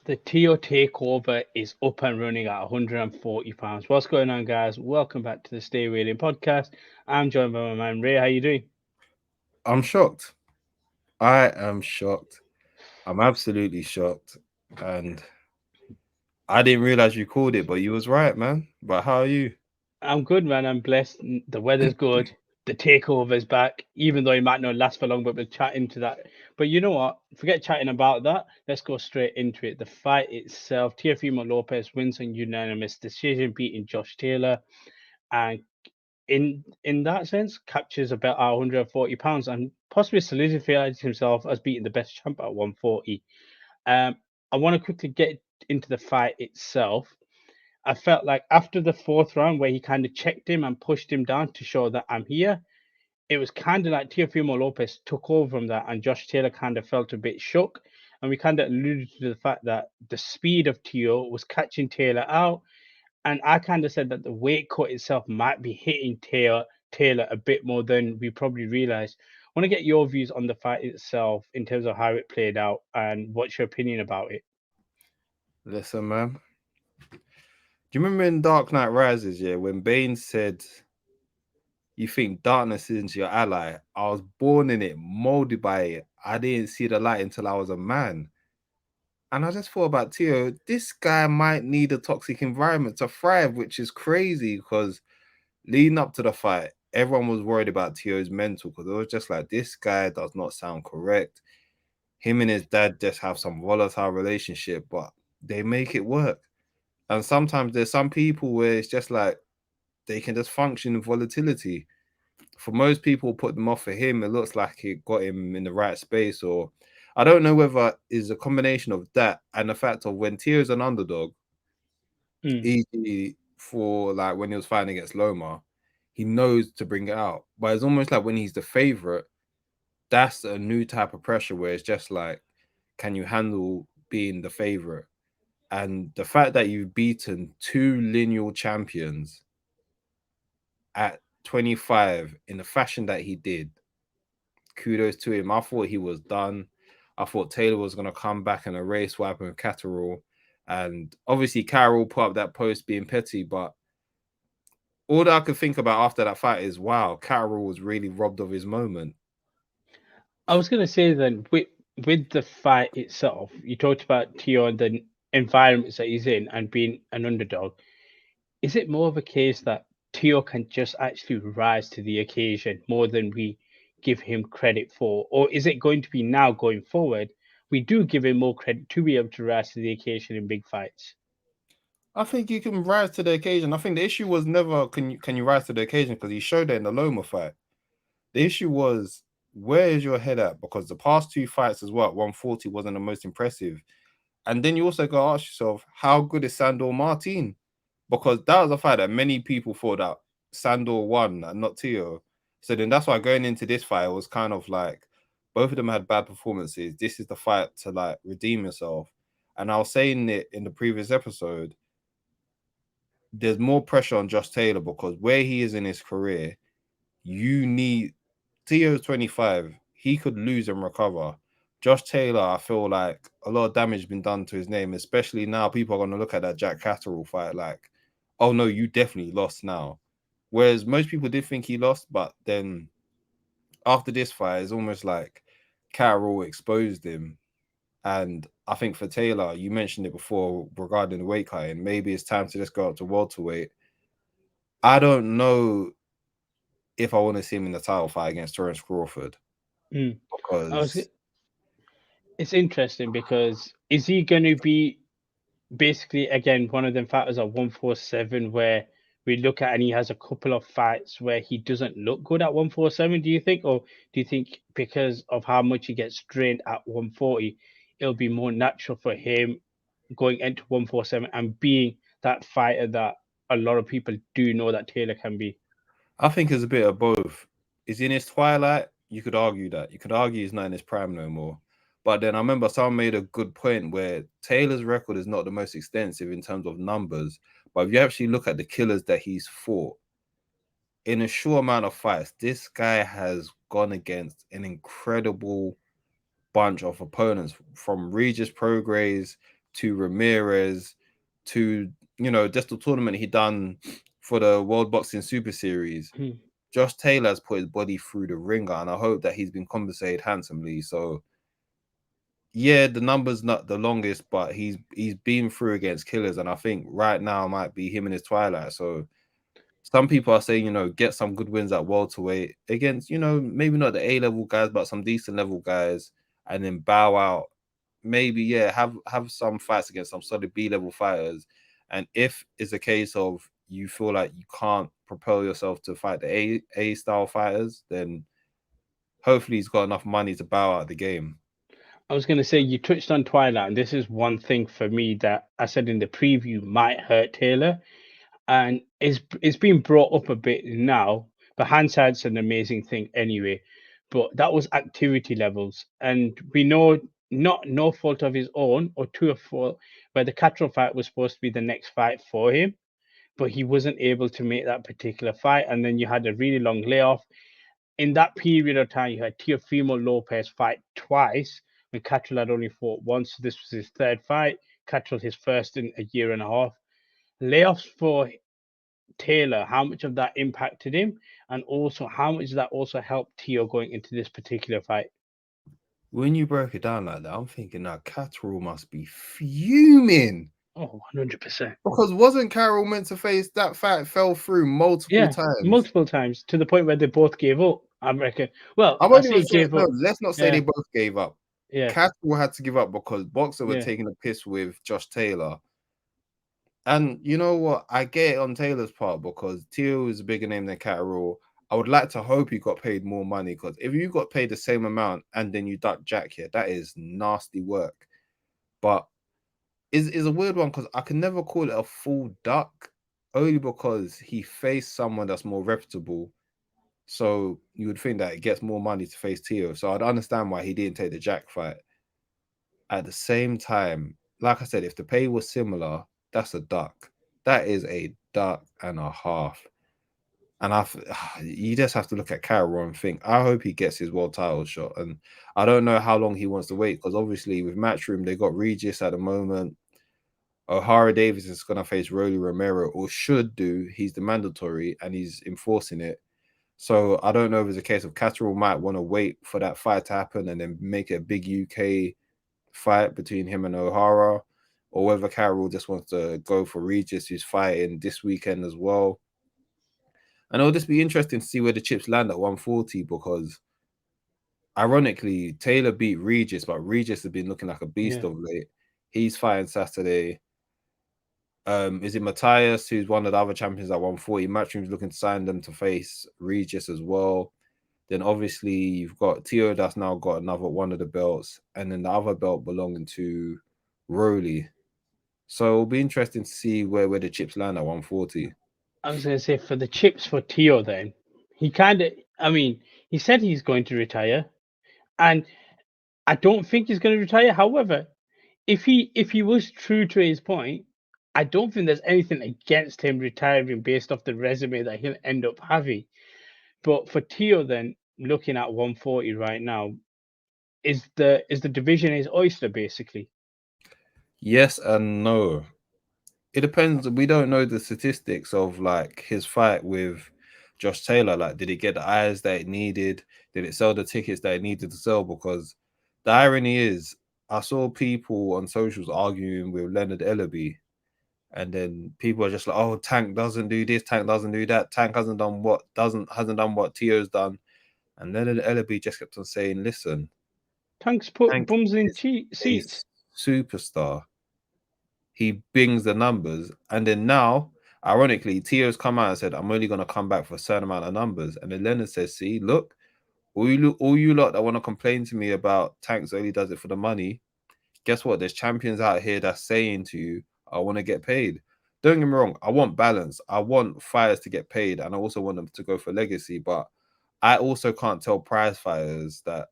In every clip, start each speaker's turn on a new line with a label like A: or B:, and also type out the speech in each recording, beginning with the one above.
A: The Teo takeover is up and running at £140. What's going on, guys? Welcome back to the StayWeighedIn podcast. I'm joined by my man Ray. How you doing?
B: I'm shocked. I am shocked. I'm absolutely shocked. And I didn't realize you called it, but you was right, man. But how are you?
A: I'm good, man. I'm blessed. The weather's good. The takeover's back, even though it might not last for long, but we'll chat into that. But you know what? Forget chatting about that. Let's go straight into it. The fight itself, Teofimo Lopez wins on unanimous decision, beating Josh Taylor. And in that sense, captures about £140 and possibly solidifies himself as beating the best champ at 140. Um, I want to quickly get into the fight itself. I felt like after the fourth round, where he kind of checked him and pushed him down to show that I'm here, it was kind of like Teofimo Lopez took over from that, and Josh Taylor kind of felt a bit shook. And we kind of alluded to the fact that the speed of Teo was catching Taylor out, and I kind of said that the weight cut itself might be hitting Taylor a bit more than we probably realized. I want to get your views on the fight itself in terms of how it played out and what's your opinion about it.
B: Listen, man. Do you remember in Dark Knight Rises, yeah, when Bane said, you think darkness is your ally? I was born in it, molded by it. I didn't see the light until I was a man. And I just thought about Tio, this guy might need a toxic environment to thrive, which is crazy because leading up to the fight, everyone was worried about Tio's mental because it was just like, this guy does not sound correct. Him and his dad just have some volatile relationship, but they make it work. And sometimes there's some people where it's just like they can just function in volatility. For most people, put them off. For him, it looks like it got him in the right space, or I don't know whether it's a combination of that and the fact of when Tio's an underdog,
A: Mm.
B: easy for like when he was fighting against Loma, he knows to bring it out. But it's almost like when he's the favorite, that's a new type of pressure where it's just like, can you handle being the favorite? And the fact that you've beaten two lineal champions at 25 in the fashion that he did, kudos to him. I thought he was done. I thought Taylor was going to come back in a race weapon with Catterall. And obviously, Carroll put up that post being petty, but all that I could think about after that fight is wow, Carroll was really robbed of his moment.
A: I was going to say then, with the fight itself, you talked about Teo and the environments that he's in and being an underdog. Is it more of a case that Teo can just actually rise to the occasion more than we give him credit for? Or is it going to be now going forward? We do give him more credit to be able to rise to the occasion in big fights.
B: I think you can rise to the occasion. I think the issue was never can you rise to the occasion because he showed it in the Loma fight. The issue was where is your head at? Because the past two fights as well, 140 wasn't the most impressive. And then you also got to ask yourself, how good is Sandor Martin? Because that was a fight that many people thought that Sandor won and not Tio. So then that's why going into this fight, it was kind of like both of them had bad performances. This is the fight to like redeem yourself. And I was saying it in the previous episode, there's more pressure on Josh Taylor because where he is in his career, you need Tio's 25. He could lose and recover. Josh Taylor, I feel like a lot of damage has been done to his name, especially now people are going to look at that Jack Catterall fight like, oh no, you definitely lost now. Whereas most people did think he lost, but then after this fight, it's almost like Catterall exposed him. And I think for Taylor, you mentioned it before regarding the weight cutting, maybe it's time to just go up to welterweight. I don't know if I want to see him in the title fight against Terence Crawford
A: Mm. I was.
B: because
A: It's interesting because is he going to be basically again one of them fighters at 147 where we look at and he has a couple of fights where he doesn't look good at 147, do you think? Or do you think because of how much he gets drained at 140, it'll be more natural for him going into 147 and being that fighter that a lot of people do know that Taylor can be?
B: I think it's a bit of both. Is he in his twilight? You could argue that. You could argue he's not in his prime no more. But then I remember someone made a good point where Taylor's record is not the most extensive in terms of numbers. But if you actually look at the killers that he's fought in a short amount of fights, this guy has gone against an incredible bunch of opponents from Regis Prograis to Ramirez to, just the tournament he done for the World Boxing Super Series. Josh Taylor has put his body through the ringer, and I hope that he's been compensated handsomely. So, yeah, the number's not the longest, but he's been through against killers, and I think right now might be him in his twilight. So, some people are saying, get some good wins at welterweight against, maybe not the A-level guys, but some decent level guys, and then bow out. Maybe, yeah, have some fights against some solid B-level fighters. And if it's a case of you feel like you can't propel yourself to fight the A-style fighters, then hopefully he's got enough money to bow out the game.
A: I was going to say, you touched on Twilight, and this is one thing for me that I said in the preview might hurt Taylor, and it's been brought up a bit now. But hindsight's an amazing thing anyway. But that was activity levels, and we know not no fault of his own or to a fault, where the Catterall fight was supposed to be the next fight for him, but he wasn't able to make that particular fight, and then you had a really long layoff. In that period of time, you had Teofimo Lopez fight twice when Catterall had only fought once. So this was his third fight. Catterall his first in a year and a half. Layoffs for Taylor, how much of that impacted him, and also how much that also helped Teo going into this particular fight?
B: When you broke it down like that, I'm thinking that Catterall must be fuming.
A: Oh, 100%.
B: Because wasn't Carroll meant to face that fight? Fell through multiple times.
A: Multiple times to the point where they both gave up. I reckon. Well,
B: I
A: I
B: won't
A: say
B: even say
A: gave
B: no.
A: up.
B: Let's not say
A: Yeah,
B: they both gave up.
A: yeah,
B: Catterall had to give up because Boxer were
A: yeah.
B: taking a piss with Josh Taylor. And you know what? I get it on Taylor's part because Teo is a bigger name than Catterall. I would like to hope he got paid more money because if you got paid the same amount and then you duck Jack here, that is nasty work. But is a weird one because I can never call it a full duck only because he faced someone that's more reputable. So you would think that it gets more money to face Teo. So I'd understand why he didn't take the Jack fight. At the same time, like I said, if the pay was similar, that's a duck. That is a duck and a half. And you just have to look at Carroll and think, I hope he gets his world title shot. And I don't know how long he wants to wait because obviously with Matchroom, they got Regis at the moment. O'Hara Davis is going to face Rolly Romero, or should do. He's the mandatory and he's enforcing it. So I don't know if it's a case of Catterall might want to wait for that fight to happen and then make it a big UK fight between him and O'Hara, or whether Carroll just wants to go for Regis, who's fighting this weekend as well. And it'll just be interesting to see where the chips land at 140 because ironically, Taylor beat Regis, but Regis has been looking like a beast of late. He's fighting Saturday. Is it Matthias, who's one of the other champions at 140? Matchroom's looking to sign them to face Regis as well. Then obviously you've got Teo that's now got another one of the belts, and then the other belt belonging to Rolly. So it'll be interesting to see where the chips land at 140.
A: I was going to say for the chips for Teo, then he kind of. I mean, he said he's going to retire, and I don't think he's going to retire. However, if he was true to his point, I don't think there's anything against him retiring based off the resume that he'll end up having. But for Teo, then looking at 140 right now, is the division his oyster basically?
B: Yes and no. It depends. We don't know the statistics of like his fight with Josh Taylor. Like, did it get the eyes that it needed? Did it sell the tickets that it needed to sell? Because the irony is, I saw people on socials arguing with Leonard Ellaby, and then people are just like, "Oh, Tank doesn't do this. Tank doesn't do that. Tank hasn't done what Teo's done." And Leonard Ellaby just kept on saying, "Listen,
A: Tank's put
B: Tank
A: bums in
B: is a
A: seats.
B: superstar. He bings the numbers." And then now, ironically, Tio's come out and said, "I'm only going to come back for a certain amount of numbers." And then Leonard says, "See, look, all you lot that want to complain to me about Tanks only does it for the money, guess what? There's champions out here that's saying to you, I want to get paid. Don't get me wrong, I want balance. I want fighters to get paid, and I also want them to go for legacy. But I also can't tell prize fighters that,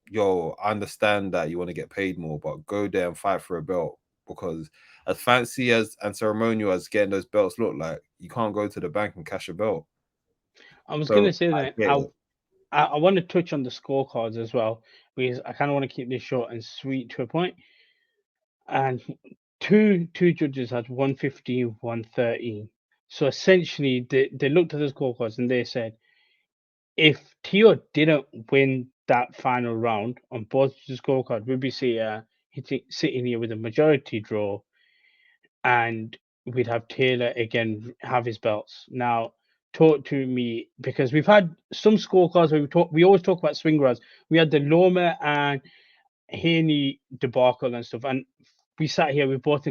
B: yo, I understand that you want to get paid more, but go there and fight for a belt. Because as fancy as and ceremonial as getting those belts look like, you can't go to the bank and cash a belt."
A: I was
B: So
A: gonna say
B: I
A: that
B: get it.
A: I want to touch on the scorecards as well because I kind of want to keep this short and sweet to a point. and two judges had 115, 113. So essentially, they looked at the scorecards and they said, if Tio didn't win that final round on both the scorecard, we'd be sitting here with a majority draw, and we'd have Taylor again have his belts. Now, talk to me, because we've had some scorecards where we always talk about swing rounds. We had the Loma and Haney debacle and stuff, and we sat here, we both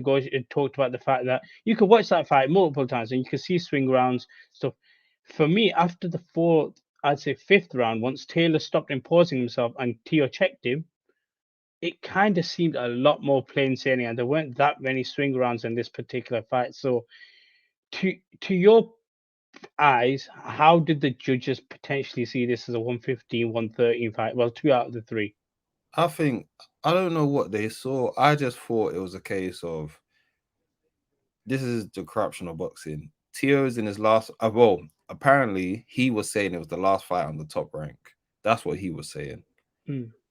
A: talked about the fact that you could watch that fight multiple times and you could see swing rounds stuff. For me, after the fourth, I'd say fifth round, once Taylor stopped imposing himself and Tio checked him, it kind of seemed a lot more plain sailing, and there weren't that many swing rounds in this particular fight. So, to your eyes, how did the judges potentially see this as a 115, 113 fight? Well, 2 out of the 3.
B: I think I don't know what they saw. I just thought it was a case of this is the corruption of boxing. Tio's in his last. Well, apparently he was saying it was the last fight on the top rank. That's what he was saying.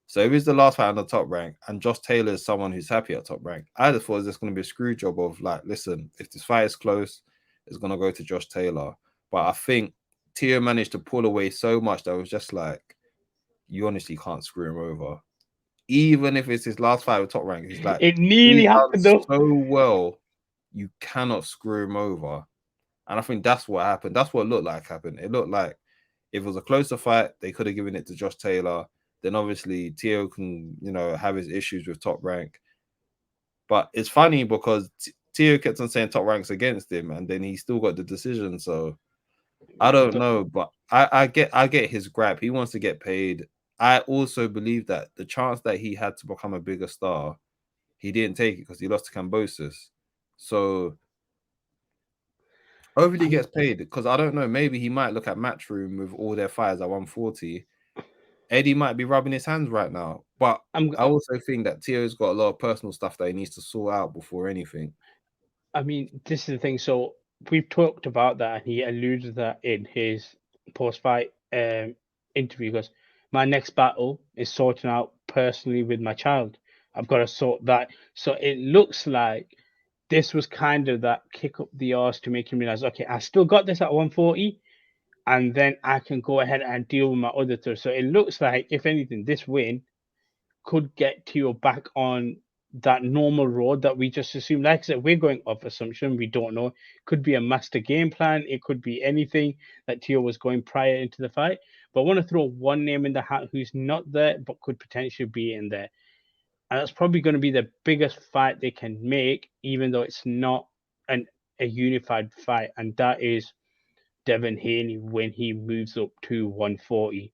B: So if it's the last fight on the top rank, and Josh Taylor is someone who's happy at top rank, I just thought it was just going to be a screw job of like, listen, if this fight is close, it's going to go to Josh Taylor. But I think Tio managed to pull away so much that it was just like, you honestly can't screw him over. Even if it's his last fight with top rank, he's like,
A: It nearly
B: he's done
A: happened though.
B: so well, you cannot screw him over. And I think that's what happened. That's what it looked like happened. It looked like if it was a closer fight, they could have given it to Josh Taylor. Then obviously Tio can, have his issues with top rank. But it's funny because Tio kept on saying top rank's against him, and then he still got the decision. So I don't know, but I get his gripe. He wants to get paid. I also believe that the chance that he had to become a bigger star, he didn't take it because he lost to Cambosis. So hopefully he gets paid, because I don't know, maybe he might look at Matchroom with all their fighters at 140. Eddie might be rubbing his hands right now. But I also think that Tio's got a lot of personal stuff that he needs to sort out before anything.
A: I mean, this is the thing. So we've talked about that, and he alluded to that in his post-fight interview. Because my next battle is sorting out personally with my child. I've got to sort that. So it looks like this was kind of that kick up the arse to make him realize, okay, I still got this at 140, and then I can go ahead and deal with my other two. So it looks like, if anything, this win could get Tio back on that normal road that we just assume. Like I said, we're going off assumption. We don't know. Could be a master game plan. It could be anything that Tio was going prior into the fight. But I want to throw one name in the hat who's not there, but could potentially be in there. And that's probably going to be the biggest fight they can make, even though it's not a unified fight. And that is Devin Haney when he moves up to 140.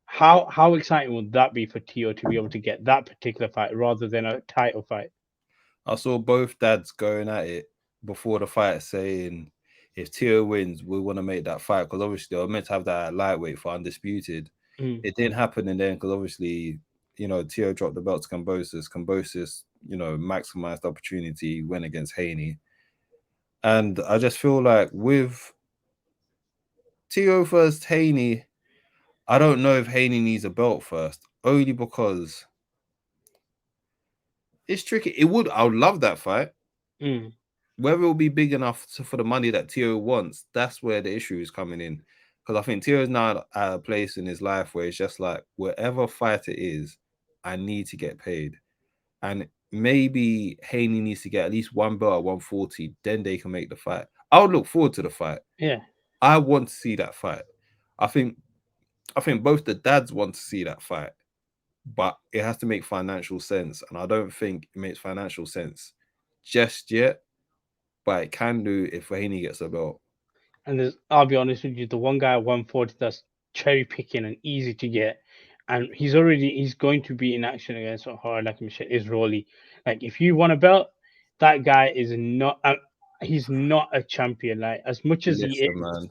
A: How exciting would that be for Tio to be able to get that particular fight rather than a title fight?
B: I saw both dads going at it before the fight, saying if Tio wins, we want to make that fight, because obviously they were meant to have that at lightweight for undisputed. It didn't happen in the end because obviously, Tio dropped the belt to Cambosis. Cambosis, maximized the opportunity, went against Haney. And I just feel like with Tio versus Haney, I don't know if Haney needs a belt first, only because it's tricky. I would love that fight. Whether it will be big enough for the money that Tio wants, that's where the issue is coming in. Because I think Tio is now at a place in his life where it's just like, whatever fight it is, I need to get paid. And maybe Haney needs to get at least one belt at 140, then they can make the fight. I would look forward to the fight.
A: Yeah.
B: I want to see that fight. I think both the dads want to see that fight, but it has to make financial sense. And I don't think it makes financial sense just yet, but it can do if Haney gets a belt.
A: And I'll be honest with you, the one guy at 140 that's cherry picking and easy to get, and he's going to be in action against is Rolly. Like, if you want a belt, that guy is not he's not a champion. Like, as much as he is,
B: man.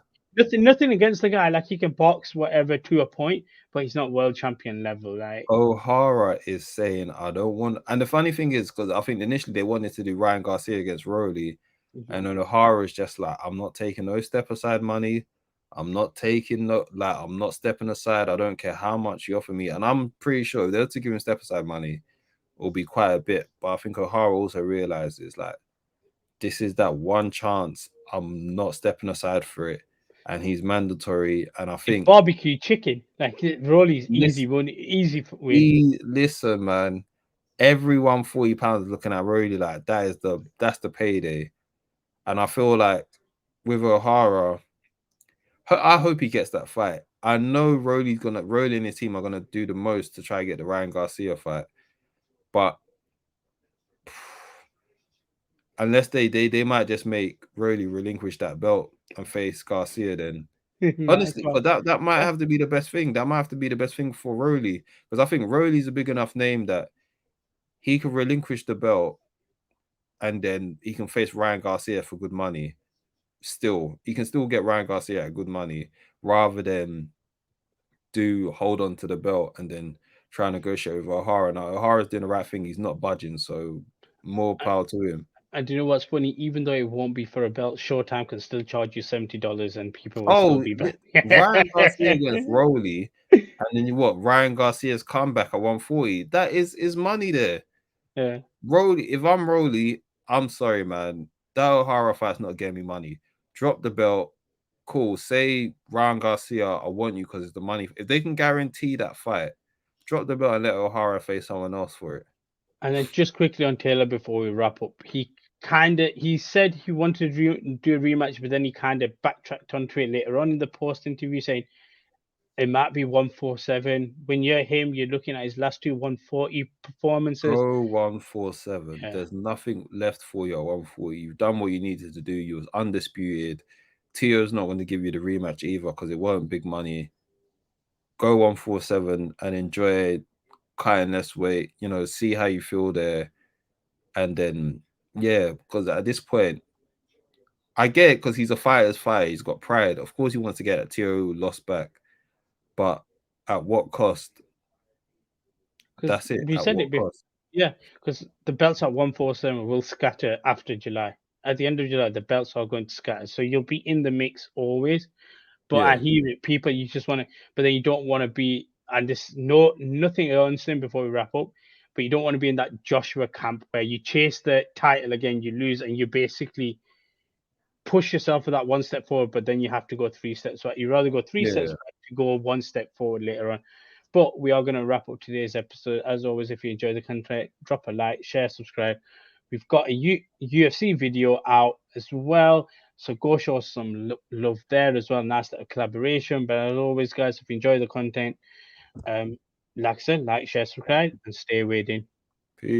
A: Nothing against the guy. Like, he can box whatever to a point, but he's not world champion level. Like,
B: O'Hara is saying, I don't want. And the funny thing is, because I think initially they wanted to do Ryan Garcia against Rolly, and then O'Hara is just like, I'm not taking no step aside money. I'm not taking I'm not stepping aside. I don't care how much you offer me. And I'm pretty sure if they were to give him step aside money, will be quite a bit. But I think O'Hara also realizes like this is that one chance. I'm not stepping aside for it, and he's mandatory. And I think
A: Barbecue chicken, like Rolly's easy
B: listen,
A: win.
B: listen, man. Everyone £40 looking at Rody like that's the payday. And I feel like with O'Hara, I hope he gets that fight. I know Rolly and his team are gonna do the most to try and get the Ryan Garcia fight, but unless they might just make Rolly relinquish that belt and face Garcia, then honestly, but that might have to be the best thing. That might have to be the best thing for Rolly, because I think Rolly's a big enough name that he can relinquish the belt and then he can face Ryan Garcia for good money. Still, he can still get Ryan Garcia at good money rather than hold on to the belt and then try and negotiate with O'Hara. Now O'Hara's doing the right thing; he's not budging, so more power to him.
A: And do you know what's funny? Even though it won't be for a belt, Showtime can still charge you $70, and people will still be back.
B: Ryan Garcia against Rolly, and then Ryan Garcia's comeback at 140. That is money there.
A: Yeah.
B: Rolly, if I'm Rolly, I'm sorry, man. That O'Hara fight's not getting me money. Drop the belt. Cool. Say Ryan Garcia, I want you because it's the money. If they can guarantee that fight, drop the belt and let O'Hara face someone else for it.
A: And then just quickly on Taylor before we wrap up, he said he wanted to do a rematch, but then he kind of backtracked onto it later on in the post interview, saying it might be 147. When you're him, you're looking at his last two 140 performances.
B: Go 147.
A: Yeah.
B: There's nothing left for you at 140. You've done what you needed to do. You was undisputed. Tio's not going to give you the rematch either because it weren't big money. Go 147 and enjoy cutting less weight. See how you feel there. And then, yeah, because at this point, I get it because he's a fighter's fighter. He's got pride. Of course, he wants to get that Tio lost back. But at what cost? That's it.
A: We
B: At
A: said
B: what
A: it before.
B: cost?
A: Yeah, because the belts at 147 will scatter after July. At the end of July, the belts are going to scatter. So you'll be in the mix always. But
B: Yeah.
A: I hear it. People, you just want to, but then you don't want to be, and this, nothing else in before we wrap up, but you don't want to be in that Joshua camp where you chase the title again, you lose, and you basically push yourself for that one step forward, but then you have to go 3 steps back. You rather go three steps back to go 1 step forward later on. But we are going to wrap up today's episode. As always, if you enjoy the content, drop a like, share, subscribe. We've got a UFC video out as well, so go show some love there as well. Nice little collaboration. But as always, guys, if you enjoy the content, like I said, like, share, subscribe, and stay weighed in.
B: Peace.